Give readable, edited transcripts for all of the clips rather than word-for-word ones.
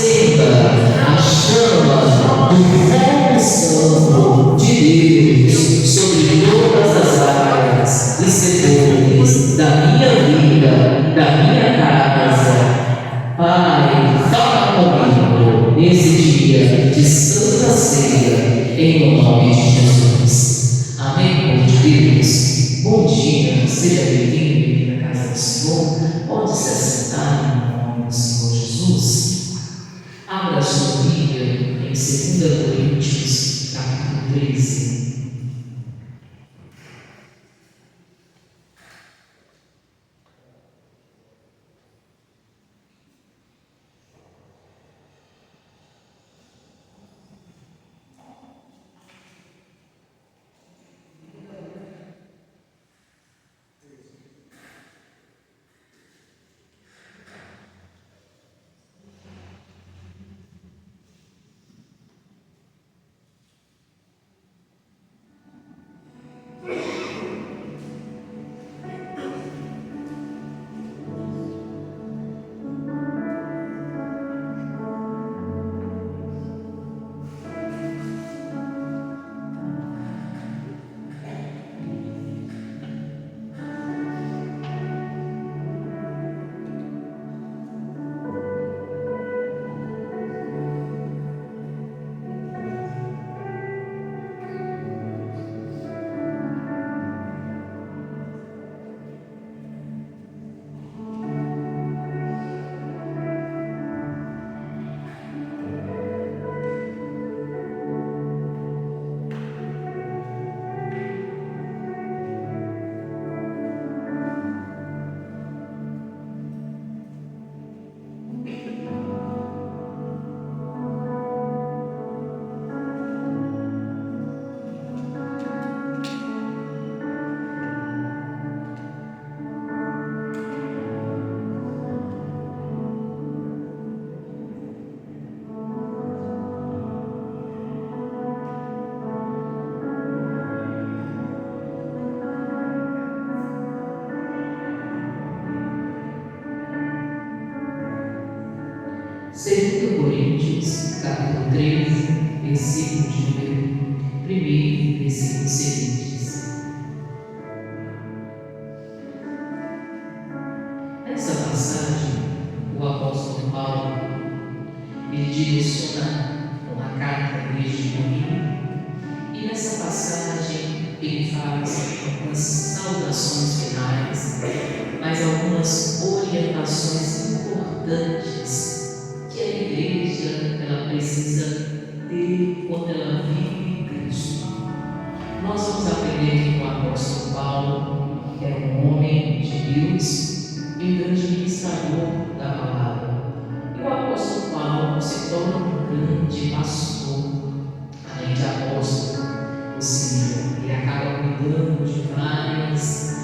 acenda a chama do fogo santo de Deus sobre todas as áreas e setores da minha vida, da minha casa. Pai, fala comigo nesse dia de Santa Ceia, em nome de Jesus. Amém, povo de Deus. Bom dia, seja bem-vindo aqui na casa do Senhor. Pode se assentar em nome do Senhor Jesus. Abra a sua Bíblia em 2 Coríntios, capítulo 13. Segundo Coríntios, capítulo 13, versículo de número 1, versículos seguintes. Nessa passagem, o apóstolo Paulo, ele direciona uma carta à igreja de Corinto, e nessa passagem ele faz algumas saudações finais, mas algumas orientações importantes que a igreja ela precisa ter quando ela vive em Cristo. Nós vamos aprender que o apóstolo Paulo era um homem de Deus e um grande ministrador da palavra. E o apóstolo Paulo se torna um grande pastor, além de apóstolo, ou seja, ele acaba cuidando de várias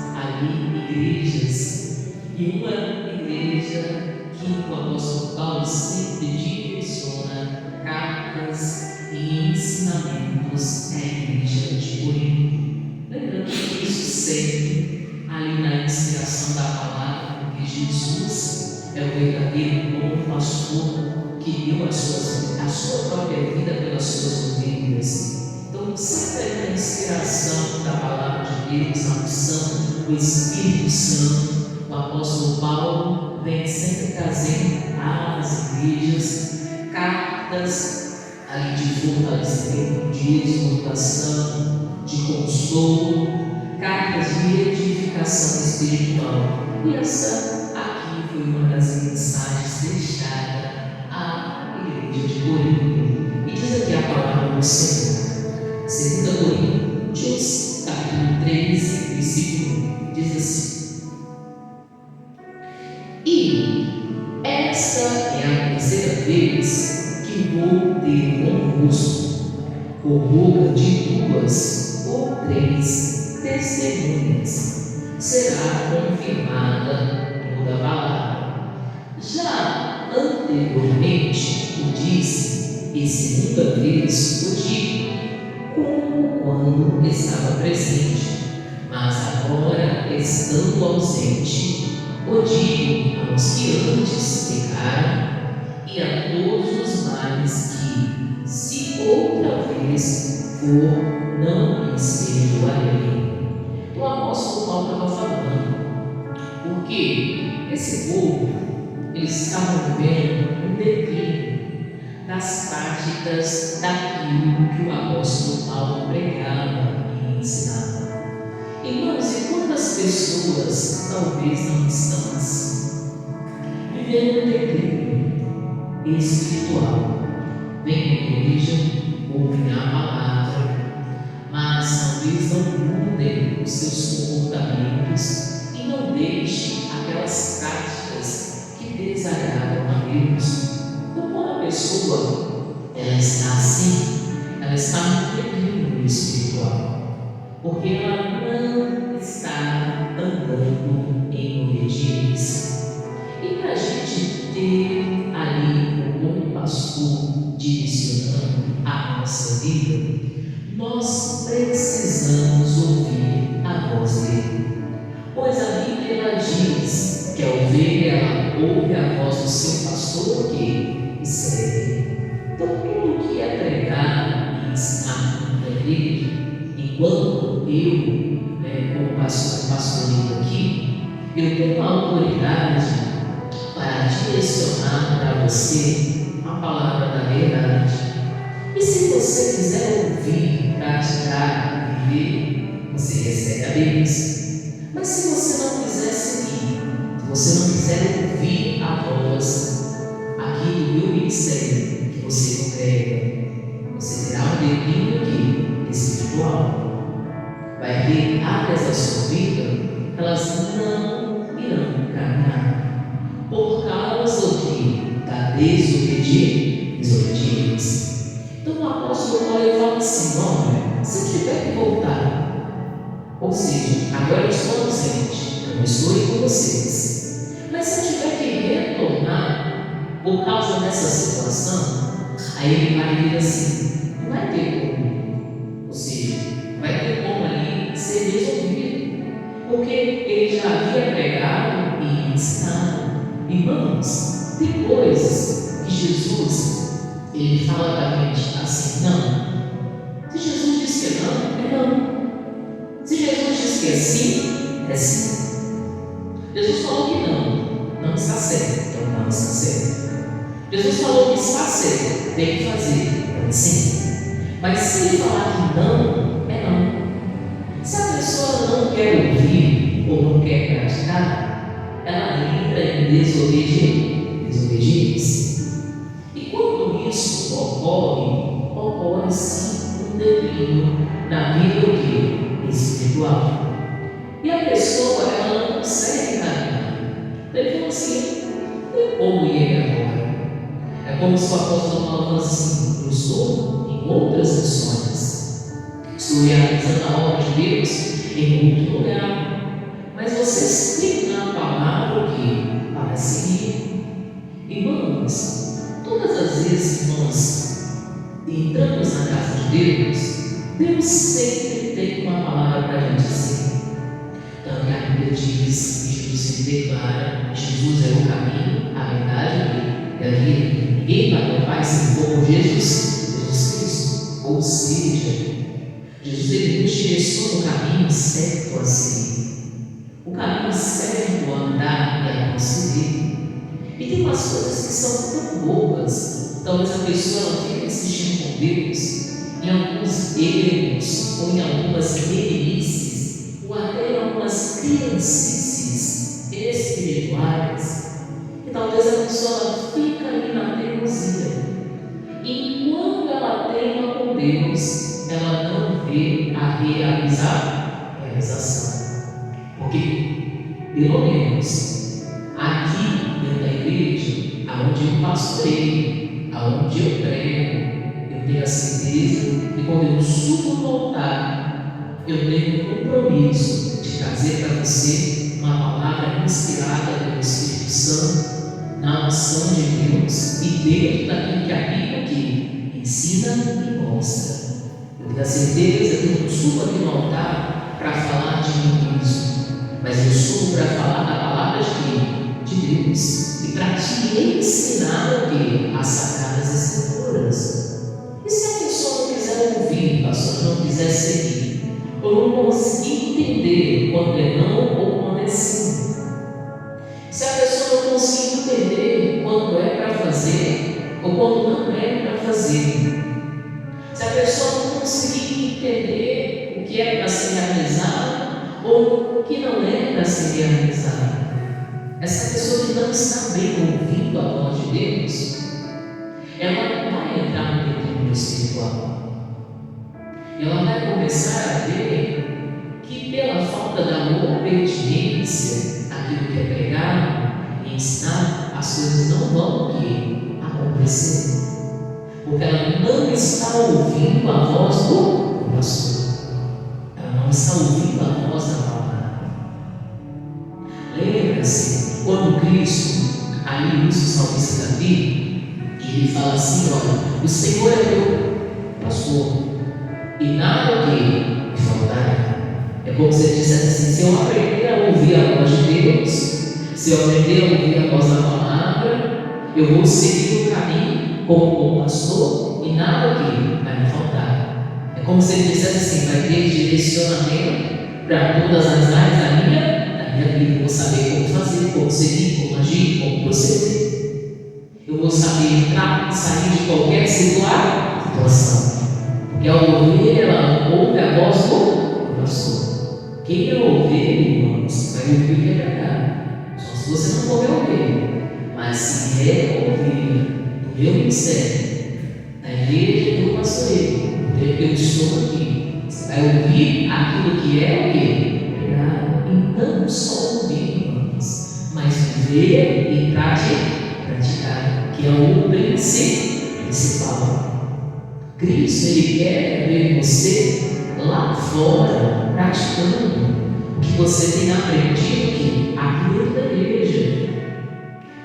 igrejas, e uma igreja que o apóstolo Paulo sempre direciona cartas e ensinamentos à igreja de Corinto. Lembrando que isso sempre ali na inspiração da palavra, porque Jesus é o verdadeiro bom pastor que deu a sua própria vida pelas suas ovelhas. Então, sempre na inspiração da palavra de Deus, a unção do Espírito Santo, o apóstolo Paulo vem sempre trazendo às igrejas cartas ali de fortalecimento, de exortação, de consolo, cartas de edificação espiritual. E essa aqui foi uma das mensagens deixadas à igreja de Corinto. E diz aqui a palavra do Senhor, 2 Coríntios, capítulo 13, versículo 1, diz assim: e esta é a terceira vez que vou ter convosco, por boca de 2 ou 3 testemunhas, será confirmada toda a palavra. Já anteriormente o disse, e segunda vez o digo, como quando estava presente, mas agora, estando ausente, o digo aos que antes pecaram e a todos os males que, se outra vez for, não lhes perdoarei. O apóstolo Paulo estava falando, porque esse povo, eles estavam vivendo um declínio das práticas daquilo que o apóstolo Paulo pregava e ensinava. Irmãos, e quantas pessoas talvez não estão assim, vivendo um declínio espiritual, vêm à igreja, ouvem a palavra, mas talvez não mudem os seus comportamentos e não deixem aquelas práticas que desagradam a Deus. Então, quando a pessoa ela está assim, ela está no declínio espiritual, porque ela não está andando em obediência. E para a gente ter ali um bom pastor direcionando a nossa vida, nós precisamos ouvir a voz dele, pois a Bíblia ela diz que a ovelha ela ouve a voz do seu pastor que segue. Então tudo que é pregado e ensinado na igreja, enquanto eu, como pastoreio aqui, eu tenho a autoridade para direcionar para você a palavra da verdade. E se você quiser ouvir, praticar, viver, você recebe a bênção. Mas se você não quiser seguir, se você não quiser ouvir a voz aqui do meu ministério, que você congrega, você terá um declínio aqui espiritual. Vai ter áreas da sua vida, elas não irão caminhar por causa da desobediência. Então o apóstolo Paulo fala assim: olha, se tiver que voltar, ou seja, agora eu estou ausente, eu não estou aí com vocês, mas se eu tiver que retornar por causa dessa situação, aí ele vai dizer assim: não vai ter como, ou seja, vai ter como ali ser resolvido, porque ele já havia pregado e ensinado. Irmãos, tem coisas que Jesus ele fala para a gente assim: não. Se Jesus diz que não, é não. Se Jesus diz que é sim, é sim. Jesus falou que não está certo, então não está certo. Jesus falou que está certo, tem que fazer, então sim. Mas se ele falar que não, é não. Se a pessoa não quer ouvir ou não quer praticar, ela entra em desobediência. E quando isso ocorre sim um declínio na vida espiritual. E a pessoa ela não consegue caminhar. Ele falou assim: tem como ir agora? É como se o apóstolo Paulo falasse assim: eu estou em outras missões, estou realizando a obra de Deus em outro lugar, mas vocês têm a palavra que para seguir. Irmãos, todas as vezes que nós entramos na casa de Deus sempre tem uma palavra para a gente seguir. Tanto que a Bíblia diz que Jesus se declara: Jesus é o caminho, a verdade e a vida. Ninguém vai ao Pai se for por Jesus Cristo. Ou seja, Jesus ele nos direciona o caminho certo a seguir, o caminho certo a andar e a proceder. E tem umas coisas que são tão bobas, talvez a pessoa ela fique insistindo com Deus em alguns erros, ou em algumas meninices, ou até em algumas criancices espirituais, e talvez a pessoa ela fica ali na teimosia, e enquanto ela teima com Deus, ela não vê a realização, porque pelo menos aqui dentro da igreja, aonde eu pastoreio, aonde eu prego, eu tenho a certeza que quando eu subo no altar, eu tenho o compromisso de trazer para você uma palavra inspirada pelo Espírito Santo, na unção de Deus e dentro daquilo que a Bíblia aqui ensina e mostra. Eu tenho a certeza que eu não subo aqui no altar para falar de mim mesmo, mas eu subo para falar da palavra de Deus e para te ensinar o que? As Sagradas Escrituras. E se a pessoa não quiser ouvir, pastor, não quiser seguir, ou não conseguir entender quando é não ou quando é sim? Se a pessoa não conseguir entender quando é para fazer ou quando não é para fazer, se a pessoa não conseguir entender o que é para ser realizado ou o que não é para ser realizado, essa pessoa que não está bem ouvindo a voz de Deus, ela vai entrar no declínio espiritual. E ela vai começar a ver que pela falta da obediência àquilo que é pregado e ensinado, as coisas não vão acontecer. Porque ela não está ouvindo a voz do pastor. Ela não está ouvindo a voz da palavra. Lembra-se, quando Cristo, aí usa o salmista Davi, ele fala assim: olha, o Senhor é meu pastor, e nada que me faltará. É como se ele dissesse assim: se eu aprender a ouvir a voz de Deus, se eu aprender a ouvir a voz da palavra, eu vou seguir o caminho como bom pastor e nada que vai me faltar. É como se ele dissesse assim: vai ter direcionamento para todas as áreas da minha vida. Eu vou saber como fazer, como seguir, como agir, como proceder. Eu vou saber entrar e sair de qualquer situação. Porque ao ouvir, ela ouve a voz do pastor. Quem é ouvir, irmãos, vai ouvir o que é verdade. Só se você não for ouvir. Mas se é ouvir do meu ministério, na igreja do pastoreio, porque eu estou aqui, você vai ouvir aquilo que é o quê? Verdade. E não só ouvir, irmãos, mas viver e praticar, que é o principal. Cristo, Ele quer ver você lá fora, praticando o que você tem aprendido aqui dentro da igreja.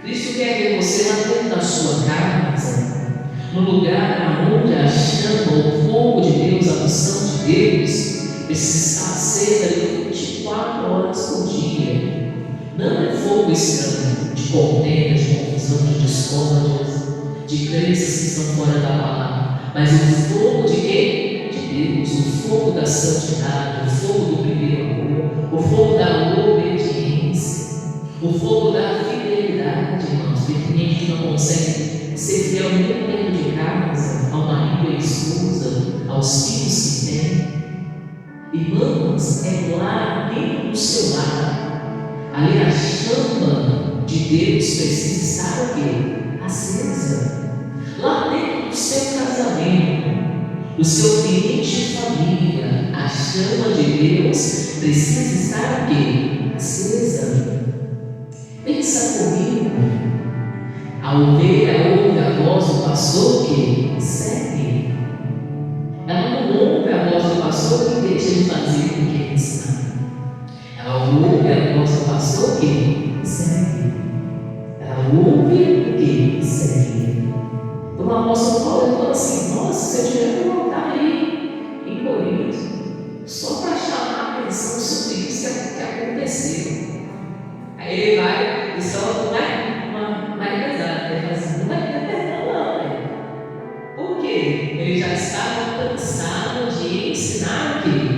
Cristo quer ver você lá dentro da sua casa, no lugar onde a chama, o fogo de Deus, a unção de Deus, precisa estar acesa 24 horas por dia. Não é fogo estranho, de contenda, de confusão, de discórdias, de crenças que estão fora da palavra, mas o fogo de quê? De Deus, o fogo da santidade, o fogo do primeiro amor, o fogo da obediência, o fogo da fidelidade, irmãos. Porque tem gente que não consegue ser fiel nem dentro de casa, ao marido e à esposa, aos filhos que tem. Irmãos, é lá dentro do seu lar, ali a chama de Deus precisa estar o quê? Acesa. Lá dentro do seu casamento, do seu ambiente de família, a chama de Deus precisa estar o quê? Acesa. Pensa comigo. A ovelha ouve a voz do pastor que segue. Ela não ouve a voz do pastor que deixa ele fazer o que ele ensina. Ela ouve a voz do pastor que segue. Ela ouve o que segue. O apóstolo Paulo falou assim: nossa, se eu tiver que voltar aí em Corinto, só para chamar a atenção sobre isso que aconteceu. Aí ele vai e só não é mais pesado. Ele fala assim: não vai ter perdão, não. Por quê? Ele já estava cansado de ensinar aquilo,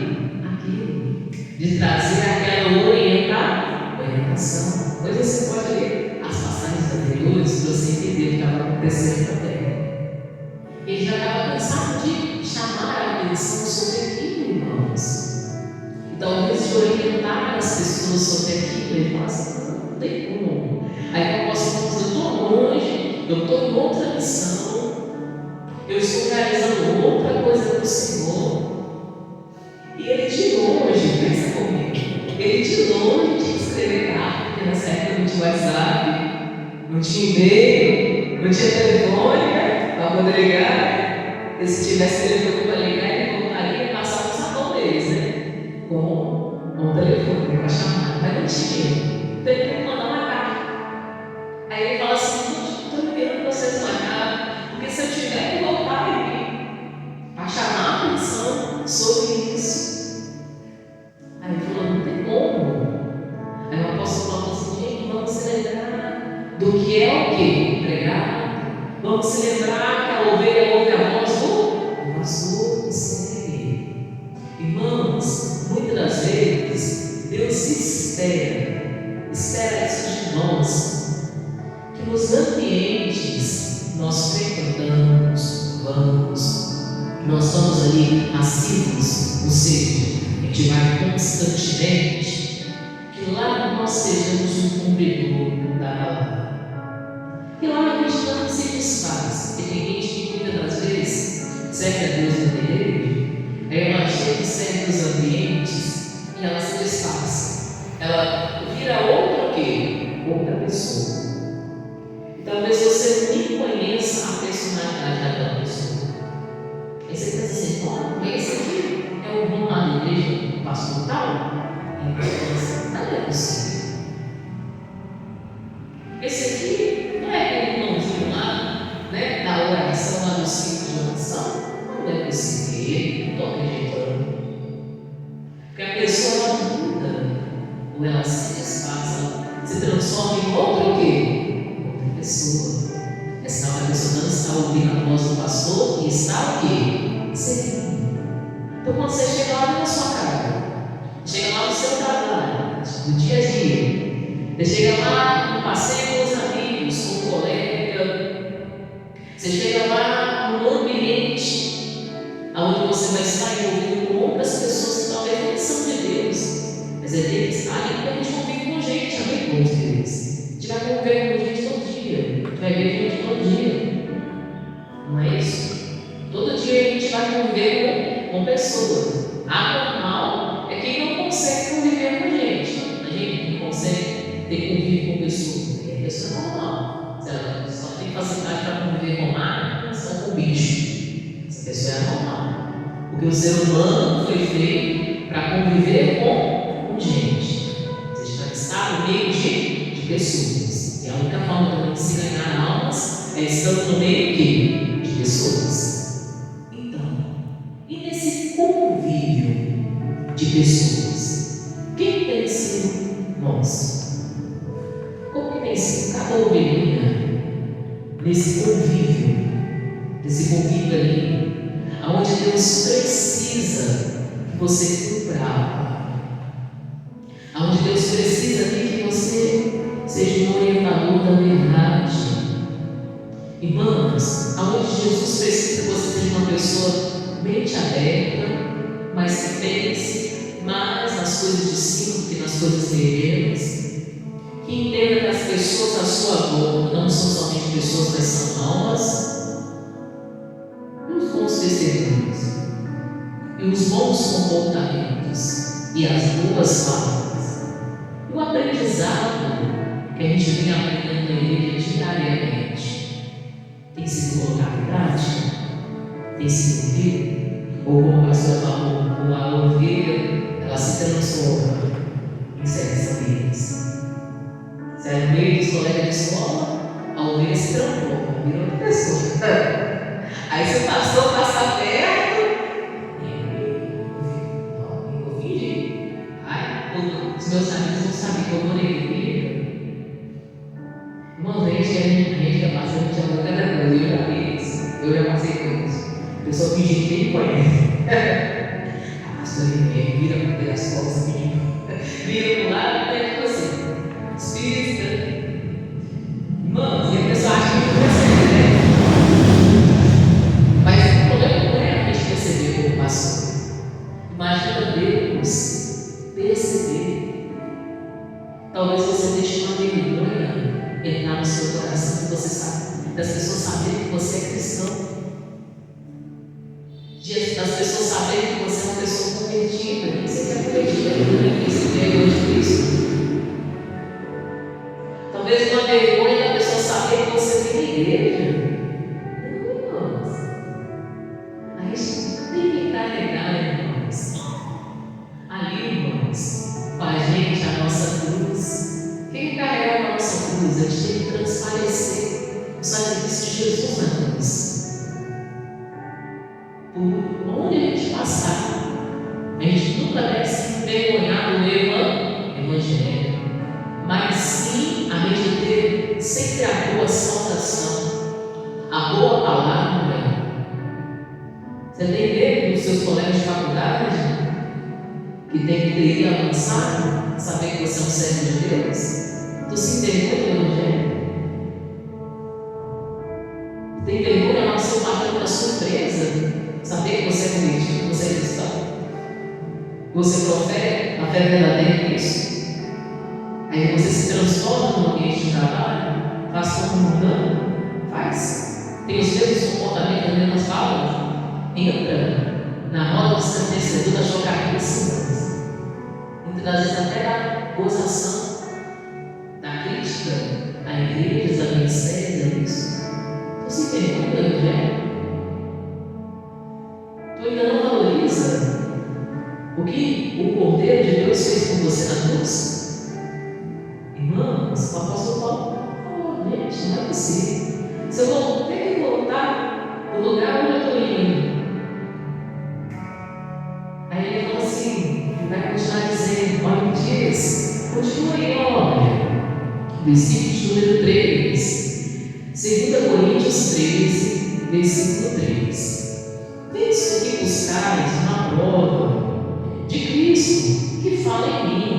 de trazer aquela orientação. Hoje você pode ler as passagens anteriores para você entender o que estava acontecendo também. Ele já estava cansado de chamar a atenção sobre aquilo, irmãos. E talvez de orientar as pessoas sobre aquilo. Ele fala assim: não tem como. Aí eu posso dizer: eu estou longe, eu estou em outra missão, eu estou realizando outra coisa para o Senhor. E ele de longe, pensa comigo, ele de longe tinha que escrever carta, porque nessa época não tinha WhatsApp, não tinha e-mail, não tinha telefone, né, para poder ligar. E se tivesse telefone para ligar, ele voltaria e passava o sabão deles, né? Com um telefone para chamar, mas não tinha. Então ele tem que mandar uma carta. Aí ele fala assim: estou enviando vocês uma carta, porque se eu tiver que voltar para chamar a atenção sobre isso. Aí ele falou: não tem como. Aí o apóstolo falou assim: gente, vamos celebrar nós frequentamos, vamos, que nós estamos ali assíduos, ou seja, a gente vai constantemente, que lá nós sejamos um cumpridor da palavra. E lá a gente não se desfaz, porque tem gente que muitas das vezes serve a Deus no terreiro, ela chega em certos ambientes e ela se desfaz. Ela vira outra o quê? Outra pessoa. Talvez você nem conheça a personalidade daquela pessoa. Aí você pensa assim, mas esse aqui é o irmão lá da igreja, o pastor tal? Então, não é possível. Esse aqui não é aquele irmãozinho lá, né, da oração lá no ciclo de oração? Não é possível. Ele não estou acreditando. Porque a pessoa ela muda, ou ela se desfaz, ela se transforma em outra o quê? Outra pessoa. É sinal que a pessoa não está ouvindo a voz do pastor e está o quê? Servindo. Então quando você chega lá na sua casa, chega lá no seu trabalho, no dia a dia, você chega lá no passeio com os amigos, com o colega, você chega lá no ambiente onde você vai estar envolvido com outras pessoas que talvez nem são de Deus, mas é deles ali porque a gente convive com gente, amigos de Deus. A gente vai conviver com gente todo dia, a gente vai ver gente todo dia, não é isso? Todo dia a gente vai conviver com pessoas. Anormal é quem não consegue conviver com gente. A gente não consegue ter convívio com pessoas. E a pessoa é normal. Se ela só tem facilidade para conviver com máquina, só com bicho. Essa pessoa é normal. Porque o ser humano foi feito para conviver com gente. Ou seja, para estar no meio de pessoas. E a única forma também de se ganhar almas é estando no meio de pessoas. E nesse convívio de pessoas, quem tem sido nós? Como que tem sido cada ovelhinha nesse convívio ali, aonde Deus precisa que você cumpra, aonde Deus precisa que você seja um orientador da verdade. Irmãos, aonde Jesus precisa que você seja uma pessoa mente aberta, mas que pense mais nas coisas de cima do que nas coisas terrenas, que entenda que as pessoas à sua volta não são somente pessoas, mas são almas, e os bons testemunhos, e os bons comportamentos, e as boas palavras, e o aprendizado que a gente vem aprendendo na igreja diariamente, tem sido colocado em prática? Tem sido ouvido? Ou como o pastor falou, a ovelha ela se transforma em certas ovelhas. Se é no meio dos colegas de escola, a ovelha se transforma, vira outra pessoa. Aí se o pastor passa perto, eu vou fingir. Os meus amigos vão saber que eu vou na igreja. Uma vez que a gente já passa, a gente já viu cada coisa. Eu já vi isso, eu já passei por isso. A pessoa fingindo que nem conhece. A pastora vira para ter as costas, vira para o lado e tipo assim, espírita. Irmãos, e a pessoa acha que não percebe, né? Mas o problema não é a gente perceber como pastor. Imagina Deus perceber. Talvez você deixe uma vergonha entrar no seu coração, que você sabe, das pessoas saberem que você é cristão. Das pessoas saberem que você é uma pessoa convertida, nem você quer convertida, nem você quer de Cristo. Talvez uma vergonha da pessoa saber que você tem igreja. Não, irmãos. A gente tem que carregar, irmãos. Ali, irmãos, com a gente, a nossa cruz. Quem carrega a nossa cruz? A gente tem que transparecer o sacrifício de Jesus na cruz. Por onde a gente passar, a gente nunca deve se envergonhar do Evangelho, mas sim a gente ter sempre a boa saudação, a boa palavra. Você tem medo dos seus colegas de faculdade que tem que ter ido avançado, saber que você é um servo de Deus? Tu se envergonha do Evangelho? Tem vergonha lá no seu patrão da sua empresa? Saber que você é político, que você é cristão? Você profere a fé verdadeira em Cristo? Aí você se transforma no ambiente de trabalho? Faz como mundano? Faz. Tem os mesmos comportamentos, as mesmas falas? Entra na roda dos esclarecedor da chocadíssima. Muitas vezes até da gozação, da crítica a igrejas, a ministérios, é isso. Você pergunta, Evangelho? Tu ainda não valoriza o que o Cordeiro de Deus fez por você na cruz? Irmãos, o apóstolo Paulo falou, gente, não é possível. Se eu vou ter que voltar no lugar onde eu estou indo. Aí ele falou assim, vai continuar dizendo, olha o que diz, continua aí, olha. Versículo número 3, 2 Coríntios 13, versículo 3. Visto que buscais uma prova de Cristo que fala em mim,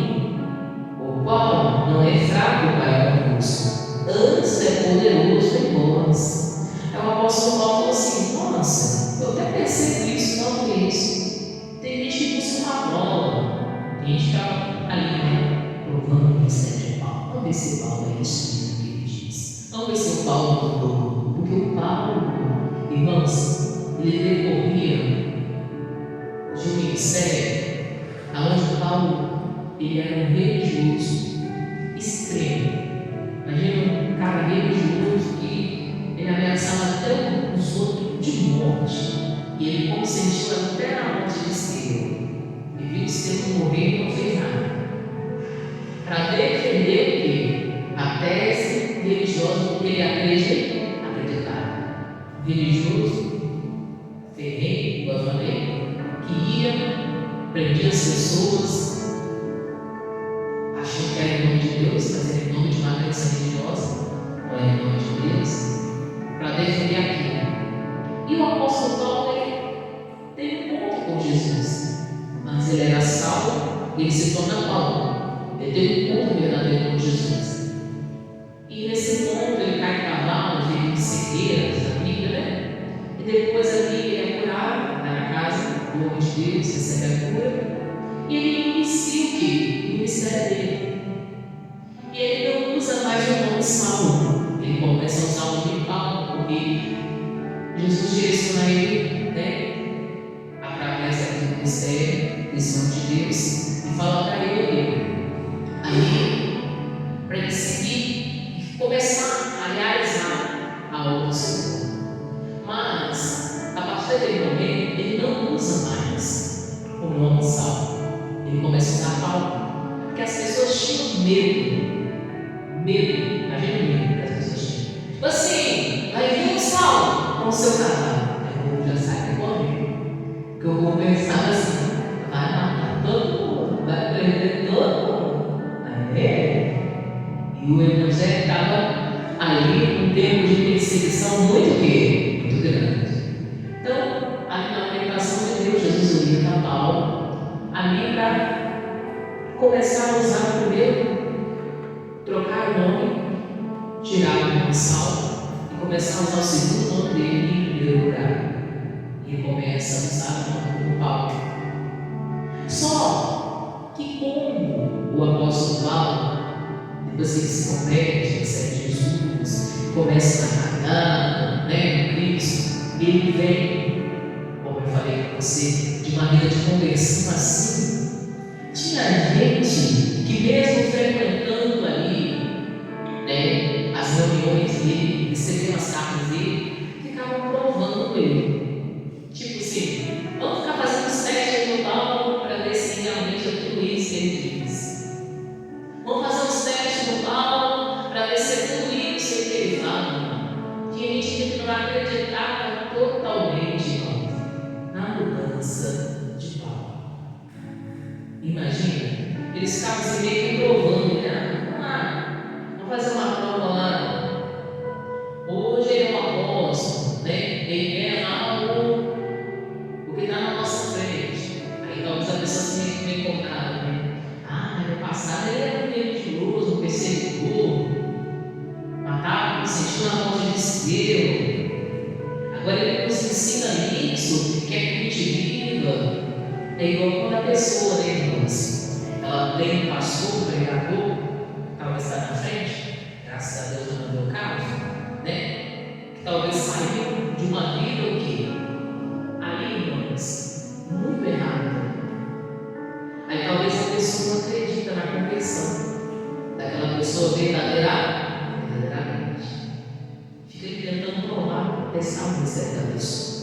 o qual não é fraco para convosco, antes é poderoso em vós. Aí o apóstolo Paulo falou assim, nossa, eu até percebo isso, não que isso. Tem gente que busca uma prova, tem gente que está ali, né, provando o mistério de Paulo. Vamos ver se o Paulo é isso que ele diz. Vamos ver se o Paulo mudou. Porque o Paulo, irmãos, ele decorria de um ministério onde o Paulo ele era um religioso extremo. Imagina um cara religioso que ele ameaçava até os outros de morte. E ele consentiu até a morte de Estevão. E viu Estevão morrer e não fez nada. Para defender o quê? A tese religiosa do que ele acreditava. Religioso, ferrenho, igual eu falei, que ia, prendia as pessoas, achando que era em nome de Deus, mas era em nome de uma crença religiosa, não era em nome de Deus, para defender aquilo. E o apóstolo Paulo teve um encontro com Jesus. Antes ele era Saulo, ele se torna Paulo. Ele teve um encontro verdadeiro com Jesus. E nesse encontro ele cai em cavalo, vive de cegueiras, da Bíblia, né? E depois ali ele é curado na casa do homem de Deus, recebe a cura. E ele inicia o quê? O ministério dele. E ele não usa mais o nome Saulo. Ele começa a usar o nome Paulo, porque Jesus direciona ele, né? Através do ministério, desse nome de Deus, e fala para ele. Aí, para ele seguir e começar a realizar a obra do Senhor. Mas, a partir daquele momento, ele não usa mais o nome Saulo. Ele começa a usar Paulo. Porque as pessoas tinham medo. Imagina o medo que as pessoas tinham. Tipo assim, vai vir um Saulo com o seu cavalo. Aí o povo já sai correndo. Porque o povo pensava assim, vai matar todo mundo, vai prender todo mundo. E o evangelho estava ali num tempo de perseguição muito grande. Então, ali na orientação de Deus, Jesus orienta Paulo ali para começar a usar primeiro, trocar o nome, tirar o nome Saulo e começar a usar o segundo nome dele em primeiro lugar. E ele começa a usar o nome como Paulo. Só que como o apóstolo Paulo, depois que ele se converte, recebe Jesus, começa a caminhar, né, no Cristo, ele vem, como eu falei para você, de uma vida de conversão assim. Tinha gente que mesmo frequentando ali, né, as reuniões dele, recebendo as cartas dele, ficavam provando ele. Tipo assim, vamos ficar fazendo os testes no Paulo para ver se realmente é tudo isso que ele diz. Vamos fazer os testes no Paulo para ver se é tudo isso que ele fala. Tinha gente que não acreditava totalmente, irmãos, na mudança de Paulo. Imagina, eles ficavam assim meio que provando, né? Vamos fazer uma prova lá. Hoje ele é um apóstolo, né? Ele é lá Agora ele nos ensina isso, quer que a gente viva. É igual quando a pessoa, né, irmãos? Ela tem um pastor, um pregador, talvez está na frente, graças a Deus não é o meu caso, né? Que talvez saiu de uma vida o quê? Ali, irmãos, muito errada. Aí talvez a pessoa não acredita na conversão daquela pessoa verdadeiramente. Fica tentando provar, testar o mistério da pessoa.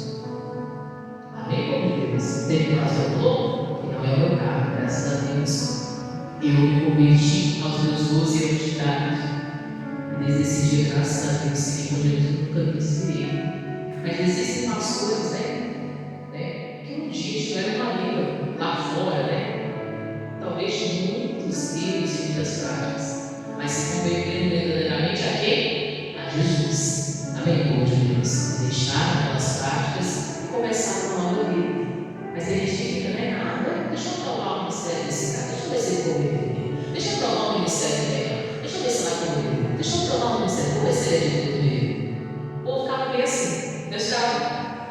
Amém, como Deus? Tem que fazer o novo? Que não é o meu caso, graças a Deus. Eu me converti aos meus 12 anos de idade. E desde esse dia, graças a Deus, segui com Jesus, nunca quis ver. Mas existem pastores, que um dia tiveram uma vida lá fora, talvez muitos erros e muitas práticas, mas se converteram verdadeiramente a quem? A Jesus. Amém, povo de Deus? Deixaram aquelas práticas e começaram uma nova vida. Mas a gente fica, deixa eu provar o ministério desse cara, deixa eu ver se ele converteu, deixa eu provar o ministério dela, deixa eu ver se ela converteu, deixa eu provar o ministério, vamos ver se ele é de Deus mesmo. O povo ficava meio assim,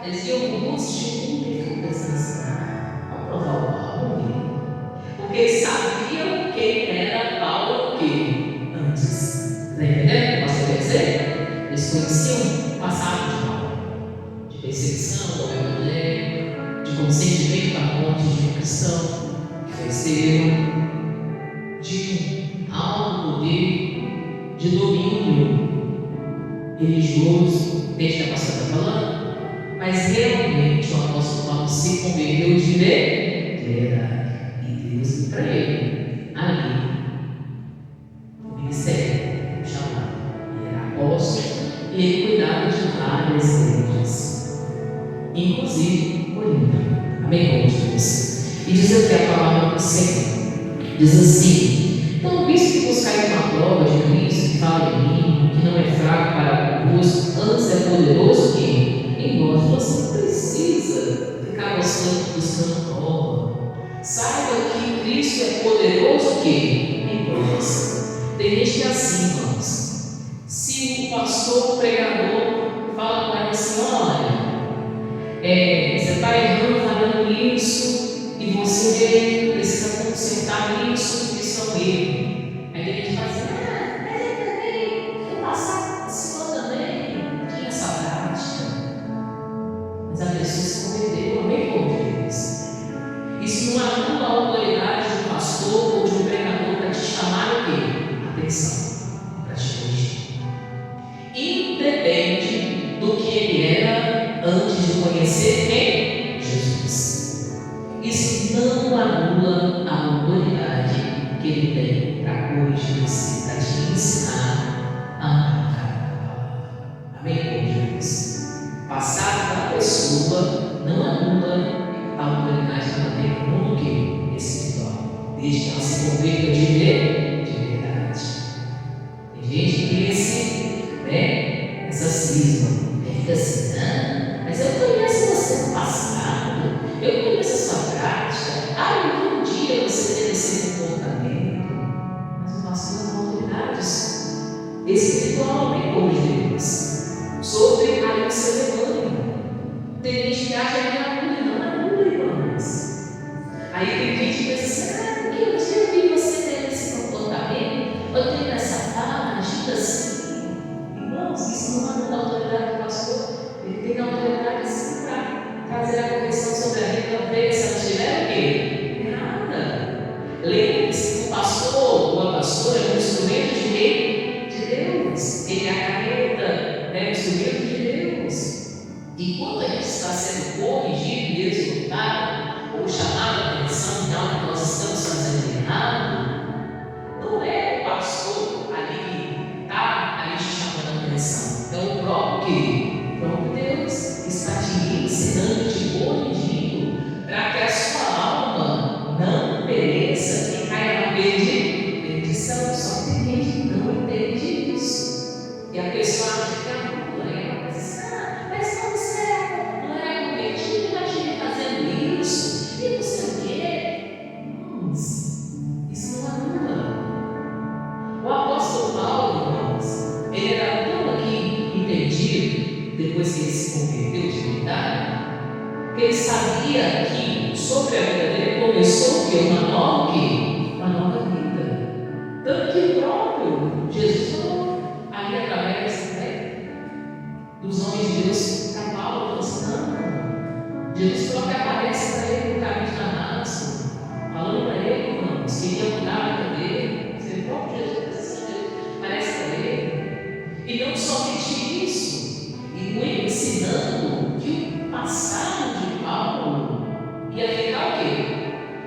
eles iam com muitos de ficam pensando assim, vamos provar o Paulo, porque eles sabiam quem era Paulo antes. Está entendendo o que você quer dizer? Eles conheciam o passado de Paulo, de perseguição do evangelho, de consentimento da morte de um cristão que festeiro, de alto poder, de domínio religioso, desde que a pastora está falando. Mas realmente o apóstolo Paulo se converteu de verdade. E Deus deu para ele ali o ministério, o chamado. Ele era apóstolo e ele cuidava de várias igrejas, inclusive Corinto. Amém, Deus? E diz aqui a palavra do Senhor: diz assim: então, visto que buscai uma prova de Cristo que fala em mim, que não é fraco para convosco, antes é poderoso que em nós, você não precisa ficar buscando prova. Saiba que Cristo é poderoso em nós. Tem gente que é assim, irmãos. Se o pastor, o pregador, fala para ele assim: olha, você está errando, falando isso, e você precisa consertar isso, isso é um erro. Aí tem gente que fala assim: mas eu também, eu passava, esse também tinha essa prática. Mas a pessoa se converteu, amém, povo de Deus? Isso não anula a autoridade de um pastor ou de um pregador para te chamar o quê? Atenção, para te corrigir. Independe do que ele era antes de conhecer quem? Jesus. Isso não anula a autoridade que ele tem para corrigir você, para te ensinar a amar cada palavra. Amém, povo de Deus? Passado da pessoa não anula a autoridade que ela tem no mundo espiritual, desde que ela se converta de verdade. Tem gente que tem essa cisma, fica assim: mas eu conheço você no passado, eu conheço a sua prática, um dia você teve esse comportamento. Mas o pastor é uma autoridade espiritual, amém, povo de Deus? Sobre a seu rebanho. Tem gente que acha que não anula, irmãos. Aí tem gente que pensa assim: porque eu já vi você ter esse comportamento, eu tenho essa fala, agindo assim. Irmãos, isso não anula a autoridade do pastor. Ele tem a autoridade sim para trazer a correção sobre a vida dele, se ela estiver o quê? Errada. Lembre-se que o pastor ou a pastora é um instrumento de quê? De Deus. Ele é a caneta, o instrumento de Deus. E quando a gente está sendo corrigido e exortado, ou chamado a atenção em algo que nós estamos fazendo errado, não é o pastor ali que está ali te chamando a atenção. É o próprio Deus está te ensinando, te corrigindo, para que a sua alma não pereça e caia na perdição. Só que tem gente que não entende isso. E a pessoa acha que é anula, ela pensa assim: mas você não era convertido, imagine fazendo isso, e não sei o quê. Isso não anula. O apóstolo Paulo, irmãos, ele era tão aqui entendido, depois que ele se converteu, ele sabia que sobre a vida dele começou o quê? Uma nova o quê? Uma nova vida. Tanto que o próprio Jesus falou ali através, né, dos homens de Deus para Paulo, falou assim: não, Jesus próprio aparece para ele no caminho de Damasco, falando para ele, irmãos, que ele ia mudar a vida dele. O próprio Jesus aparece para ele. E não somente isso, e o ensinando que o passado de Paulo ia ficar o quê?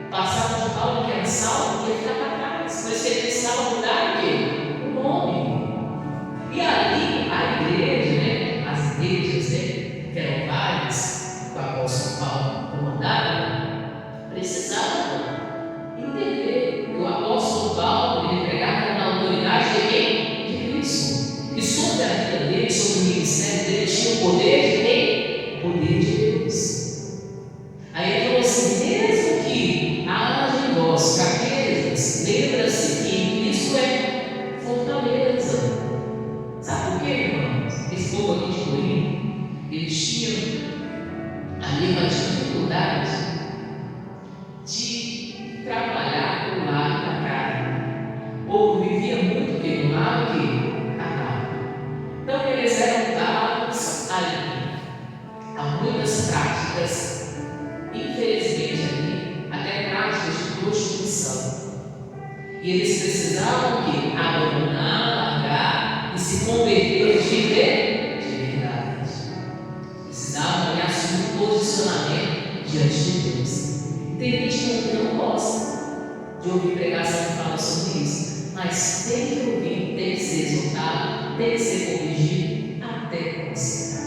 O passado de Paulo, que era salvo, ia ficar para trás. Por isso ele precisava mudar o quê? O nome. E ali a igreja, né, as igrejas, né, que eram várias, que o apóstolo Paulo comandava, precisavam entender que o apóstolo Paulo ele pregava na autoridade de quem? De Cristo. E sobre a vida dele, sobre o ministério dele, tinha o poder de quem? O poder de Deus. Aí ele falou assim: mesmo que haja em vós fraquezas, lembra-se que em Cristo é fortaleza. Sabe por quê, irmãos? Esse povo aqui de Corinto, eles tinham ali uma dificuldade de trabalhar o lado da carne. O povo vivia muito que no lado que então eles eram dados ali a muitas práticas, infelizmente ali, até práticas de prostituição. E eles precisavam que abandonar, largar e se converter de verdade. Precisavam assumir um posicionamento diante de Deus. Tem gente que não gosta de ouvir pregação que fala sobre isso, mas tem que ouvir, tem que ser exortado, tem que ser corrigido até consertar.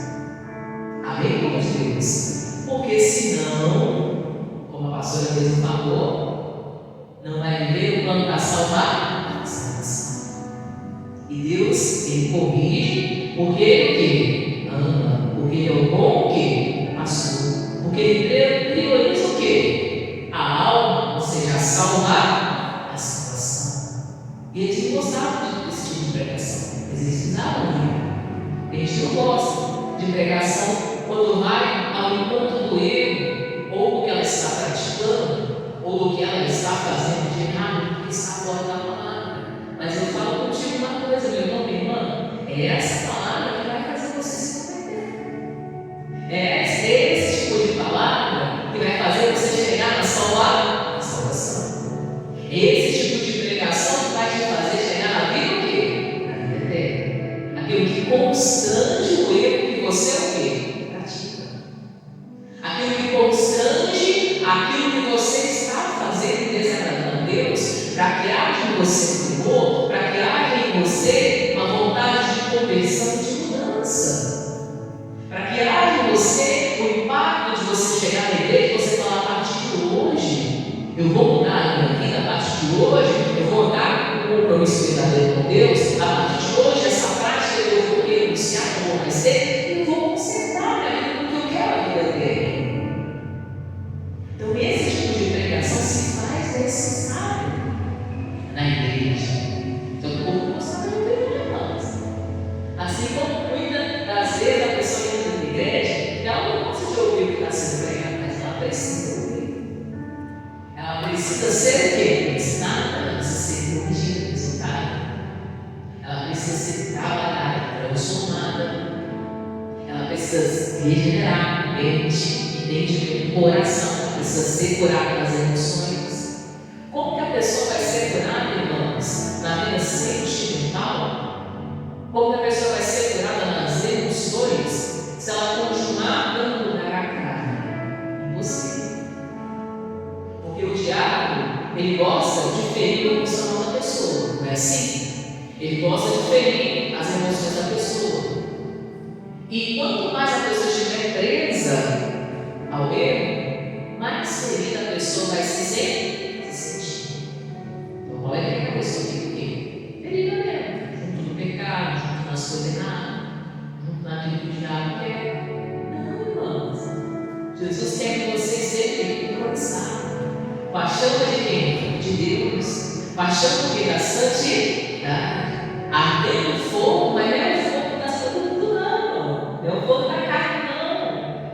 Amém, povo de Deus? Porque senão, como a pastora mesmo falou, não vai viver o plano para salvar a salvação. E Deus, ele corrige, porque ele ama, porque ele é o bom que pastor, porque ele prioriza o que? A alma, ou seja, salvar a salvação. E eles não gostavam desse tipo de pregação, eles precisavam ouvir. A gente não gosta de pregação quando vai ao encontro do erro, ou do que ela está praticando, ou do que ela está fazendo de errado, porque está fora da palavra. Mas eu falo contigo uma coisa, meu irmão, minha irmã, é essa palavra que vai fazer você se converter. É esse tipo de palavra que vai fazer você chegar na salvação. É esse tipo de pregação que vai te fazer chegar na vida o quê? Na vida eterna. Aquilo que constrange o erro que você o quê? Pratica. Aquilo que constrange aquilo que você está fazendo e desagradando a Deus, para que haja em você temor, para que haja em você uma vontade de conversão e de mudança, para que haja em você o impacto de você chegar na igreja e você falar: a partir de hoje eu vou mudar a minha vida, a partir de hoje eu vou dar um compromisso verdadeiro com Deus, a partir de hoje essa prática eu vou renunciar, eu vou vencer e eu vou consertar a minha vida porque eu quero a vida dele. Então esse tipo de pregação se faz necessário na igreja. Então o povo gosta de ouvir, irmãos. Assim como muitas das vezes a pessoa entra na igreja, ela não gosta de ouvir o que está sendo pregado, mas ela precisa ouvir. Ela precisa ser o quê? Ensinada, ela precisa ser corrigida, exortada. Ela precisa ser trabalhada, transformada. Ela precisa regenerar mente, entendimento, coração. Ela precisa ser curada das emoções. Como que a pessoa vai ser curada, irmãos, na vida sentimental? Como que a pessoa vai ser curada nas emoções se ela continuar dando lugar à carne em você? Porque o diabo, ele gosta de ferir o emocional da pessoa, não é assim? Ele gosta de ferir as emoções da pessoa. E quanto mais a pessoa estiver presa ao erro, mais ferida a pessoa vai se sentir. Então, olha que a pessoa fica o quê? Ferida mesmo, junto no pecado, junto nas coisas erradas, junto naquilo que o diabo quer. Não, irmãos. Jesus quer que você seja alcançado. Paixão de quem? De Deus. Paixão do que? Da santidade. Ardendo fogo, mas não é o fogo das coisas do mundo, não. Não é o fogo da carne, não.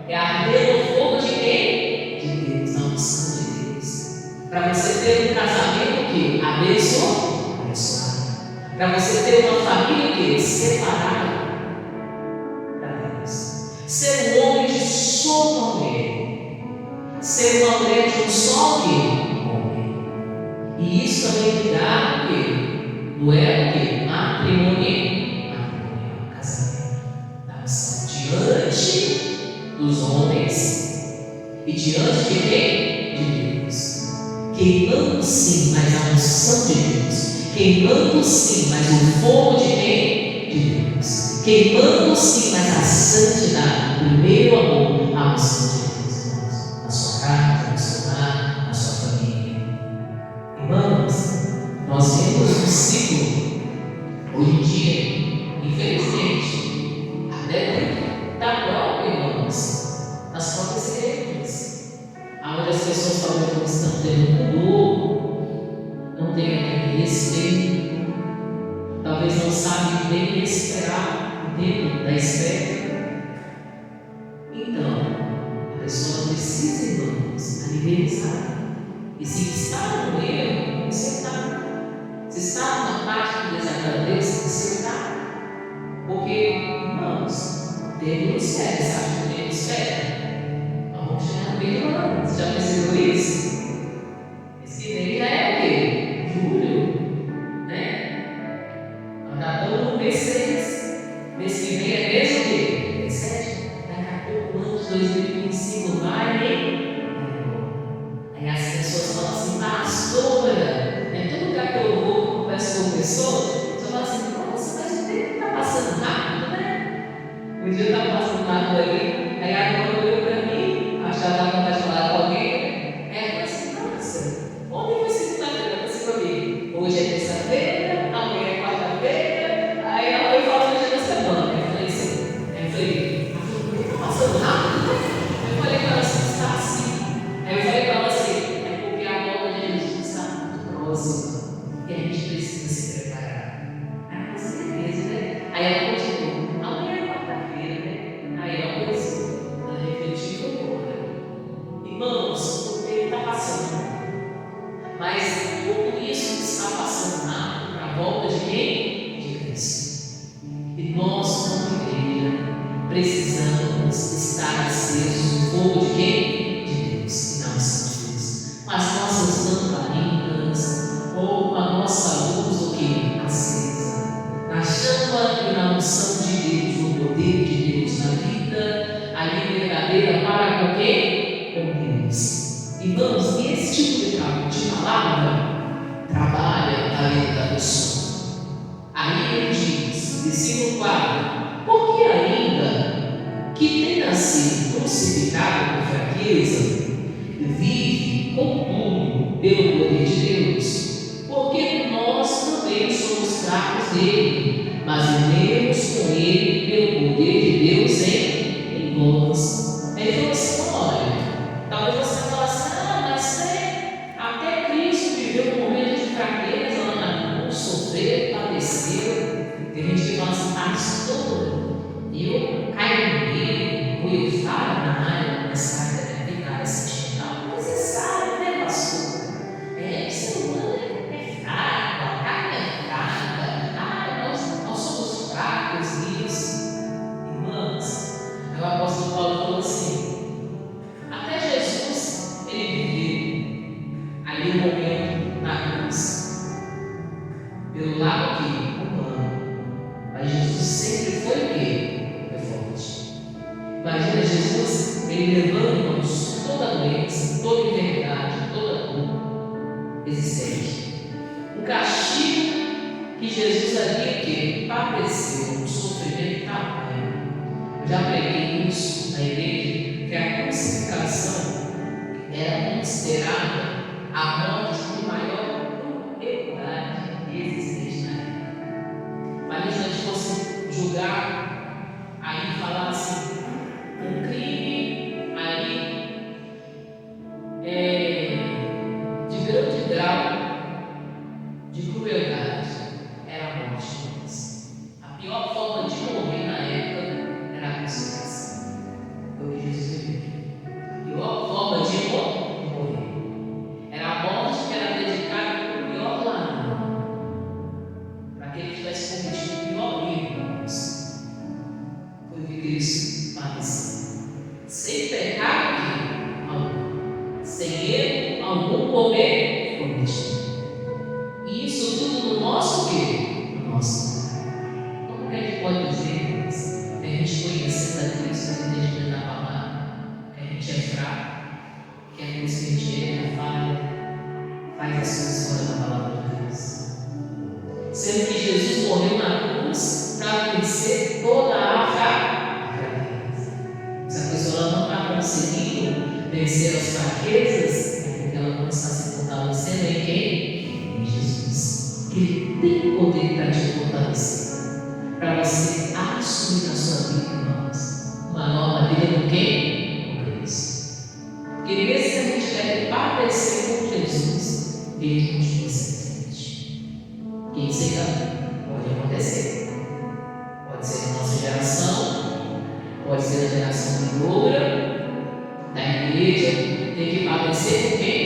É arder o fogo de quem? quê? Abençoada. Para você ter uma família o quê? Separada para Deus. Ser um homem de só uma mulher. Ser uma mulher de um só homem. E isso também me dá o quê? Não é o quê? Matrimonial. Casamento. Da missão diante dos homens e diante de quem? De Deus. Queimando sim, mas a unção de Deus. Queimando sim, mas o fogo de quem? De Deus. Queimando sim, mas a santidade, o primeiro amor, a unção de Deus, irmãos. Na sua casa, no seu lar, na sua família. Irmãos, nós vemos um ciclo, hoje em dia, infelizmente, até da própria, irmãos, nas próprias igrejas, onde as pessoas talvez não estão tendo pudor, não têm aquele respeito, talvez não sabem nem esperar o tempo da espera. Então, a pessoa precisa, irmãos, alimentar. E se está no erro, consertar. Se está numa parte que desagrada a Deus, consertar. Porque, irmãos, Deus não espera, sabe que Deus espera? Vamos chegar no meio do ano. Você já percebeu isso? Esse mês já é o quê? Julho, né? Nós já estamos no mês 6. Mês que vem é mês o quê? Mês 7. Daqui a pouco, o ano de 2025 vai, hein? Aí as pessoas falam assim, pastora, todo lugar que eu vou, eu converso com pessoas, eu falo assim, nossa, mas o tempo está passando rápido, né? Um dia eu estava passando rápido ali, aí a dona olhou para mim, acho que ela estava com vontade de falar com alguém, né? Aí ela falou assim, nossa, ontem foi segunda-feira, ela disse para mim, hoje é terça-feira, amanhã é quarta-feira, aí ela foi falando no dia da semana, eu falei assim, o tempo está passando rápido, né? Eu falei para ela assim, está assim. Aí eu falei para ela assim, é porque a volta de Jesus está muito próxima e a gente precisa se preparar. Aí com certeza, né? Aí ela continuou, amanhã é quarta-feira, né? Aí ela pensou, ela refletiu e foi embora. Irmãos, o tempo está passando, mas tudo isso está passando rápido para a volta de quem? De Cristo. E nós, como igreja, precisamos estar acesos no fogo de quem? As nossas lamparinas ou a nossa luz, o que? Acesa, na chama e na unção de Deus, no poder de Deus, na vida ali verdadeira para com quem? Com Deus. Irmãos, esse tipo de palavra trabalha a vida da pessoa. Aí ele diz, versículo 4, porque ainda que tenha sido crucificado por fraqueza, vive, contudo, pelo poder de Deus, porque nós também somos fracos dele, mas vivemos com ele pelo poder de Deus em nós. Ele falou assim, olha, talvez você fale assim, mas até Cristo viveu um momento de fraqueza lá na cruz, sofreu, padeceu. Tem gente que fala assim, pastor, eu caio no meio, eu falo na área, nessa área da minha vida, você sabe, né, pastor? O ser humano é fraco, a carne é fraca, nós somos fracos nisso. Irmãos, o apóstolo Paulo falou assim, até Jesus, ele viveu ali um momento na cruz, pelo lado aqui, humano, mas Jesus sempre foi o quê? Foi forte. Imagina Jesus, ele levando, irmãos, toda a doença, toda enfermidade, toda dor existente. O castigo que Jesus havia que padeceu, um sofrimento tamanho. Eu já preguei isso na igreja, que a crucificação era considerada a morte de maior crueldade existente na época. Mas se a gente fosse julgar, aí falar assim, um crime ali de grande grau de crueldade era a morte. A pior forma de morrer na época era a crucificação. Foi o que Jesus viveu. A pior forma de morrer era a morte que era dedicada para o pior sem pecado algum, sem erro algum cometido. E isso tudo no nosso quê? No nosso lugar. Como que a gente pode dizer isso? Que a gente conhecendo a Cristo, o entendimento da palavra, que a gente é fraco, que é por isso que a gente erra, falha, faz as coisas fora da palavra de Deus. Sendo que Jesus morreu na cruz para vencer toda a fraqueza. Se a pessoa não está conseguindo vencer as fraquezas, é porque ela não está se fortalecendo em quem? Em Jesus. Ele tem poder para te fortalecer, para você assumir na sua vida, irmãos, uma nova vida com quem? Com Cristo. Porque mesmo que a gente deve padecer com Jesus, Ele continua sendo. Quem sei pode acontecer. Pode ser na nossa geração, pode ser na geração vindoura, da igreja, tem que padecer com quem?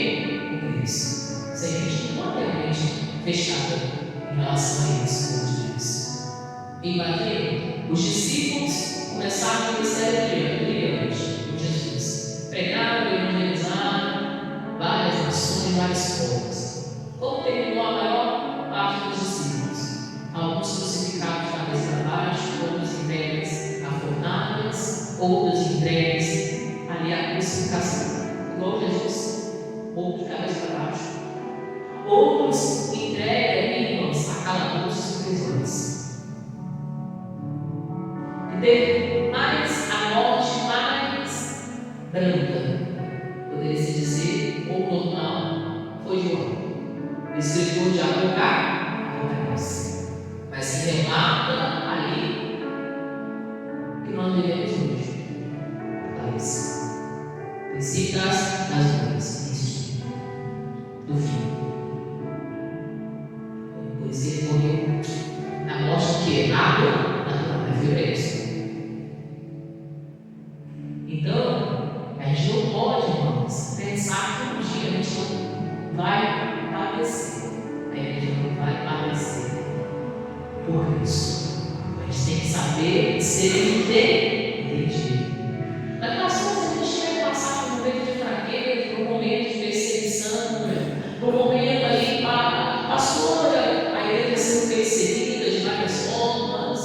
Com Cristo. Se a gente não tem a mente fechada em relação a isso, como diz. Imagina, os discípulos começaram o ministério brilhante com Jesus. Pregaram, evangelizaram várias nações, vários povos. Como terminou a maior parte dos discípulos? Alguns crucificados de cabeça para baixo, outros entregues a fornalhas, outros entregues ali à crucificação, igual Jesus, outros de cabeça para baixo, outros entregues, irmãos, a calabouços e prisões. E teve mais a morte mais branda, poderia se dizer, ou normal, foi João, escritor de Apocalipse, mas que relata ali que nós vivemos hoje. Apocalipse, princípio das dores, do fim. Pois ele morreu na morte que água na violência. Então, a gente não pode, irmãos, pensar que um dia a gente não vai padecer. A igreja não vai padecer por isso. A gente tem que saber ser entendido. Mas pastor, se a gente tiver que passar por um momento de fraqueza, por um momento de perseguição, por um momento ali, pastora, a igreja sendo perseguida de várias formas,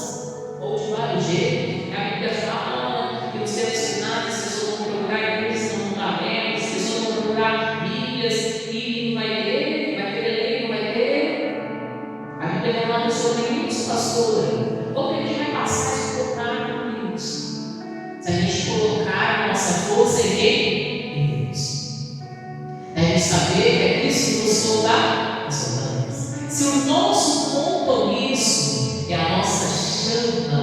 ou de vários jeitos, a Bíblia fala que nos tempos finais as pessoas vão procurar igrejas que não estão abertas, as pessoas vão procurar Bíblias e não vai ter, vai ter lei, não vai ter. A Bíblia fala sobre isso, pastora. Como que a gente vai passar a suportar isso? Se a gente colocar a nossa força em quem? Em Deus. A gente saber que é Cristo que nos solda. Se o nosso compromisso é a nossa chama